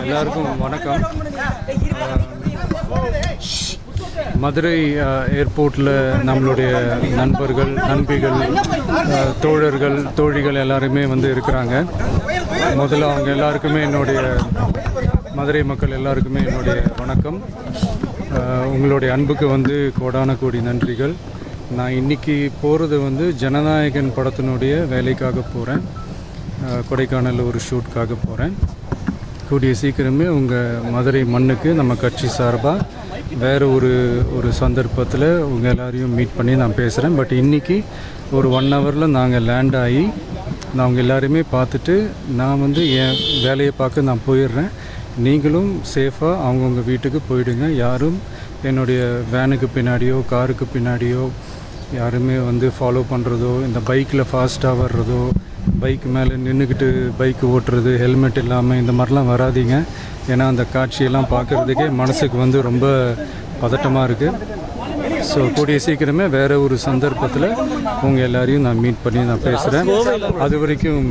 எல்லாருக்கும் வணக்கம். மதுரை ஏர்போர்ட்டில் நம்மளுடைய நண்பர்கள், நண்பிகள், தோழர்கள், தோழிகள் எல்லாருமே வந்து இருக்கிறாங்க. முதல்ல அவங்க எல்லாருக்குமே என்னுடைய மதுரை மக்கள் எல்லாருக்குமே என்னுடைய வணக்கம். உங்களுடைய அன்புக்கு வந்து கோடான கோடி நன்றிகள். நான் இன்றைக்கி போகிறது வந்து ஜனநாயகன் படத்தினுடைய வேலைக்காக போகிறேன். கொடைக்கானல் ஒரு ஷூட்காக போகிறேன். கூடிய சீக்கிரமே உங்கள் மதுரை மண்ணுக்கு நம்ம கட்சி சார்பாக வேறு ஒரு சந்தர்ப்பத்தில் உங்கள் எல்லாரையும் மீட் பண்ணி நான் பேசுகிறேன். பட் இன்றைக்கி ஒரு 1 ஹவரில் நாங்கள் லேண்ட் ஆகி நான் அவங்க எல்லாரையுமே பார்த்துட்டு நான் வந்து என் வேலையை பார்க்க நான் போயிடுறேன். நீங்களும் சேஃபாக அவங்கவுங்க வீட்டுக்கு போயிடுங்க. யாரும் என்னுடைய வேனுக்கு பின்னாடியோ காருக்கு பின்னாடியோ யாருமே வந்து ஃபாலோ பண்ணுறதோ, இந்த பைக்கில் ஃபாஸ்ட்டாக வர்றதோ, பைக் மேலே நின்றுக்கிட்டு பைக்கு ஓட்டுறது, ஹெல்மெட் இல்லாமல் இந்த மாதிரிலாம் வராதிங்க. ஏன்னா அந்த காட்சியெல்லாம் பார்க்குறதுக்கே மனசுக்கு வந்து ரொம்ப பதட்டமாக இருக்குது. ஸோ கூடிய சீக்கிரமே வேறு ஒரு சந்தர்ப்பத்தில் உங்கள் எல்லாரையும் நான் மீட் பண்ணி நான் பேசுகிறேன். அது வரைக்கும்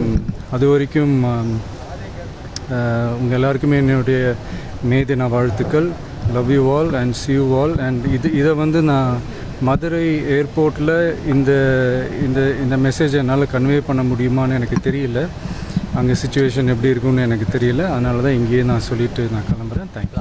உங்கள் எல்லாருக்குமே என்னுடைய மே தின வாழ்த்துக்கள். Love you all and see you all. And இதை வந்து நான் மதுரை ஏர்போர்ட்டில் இந்த மெசேஜை என்னால் கன்வே பண்ண முடியுமான்னு எனக்கு தெரியல. அங்கே சிச்சுவேஷன் எப்படி இருக்குன்னு எனக்கு தெரியல. அதனால தான் இங்கேயே நான் சொல்லிவிட்டு நான் கிளம்புறேன். தேங்க்யூ.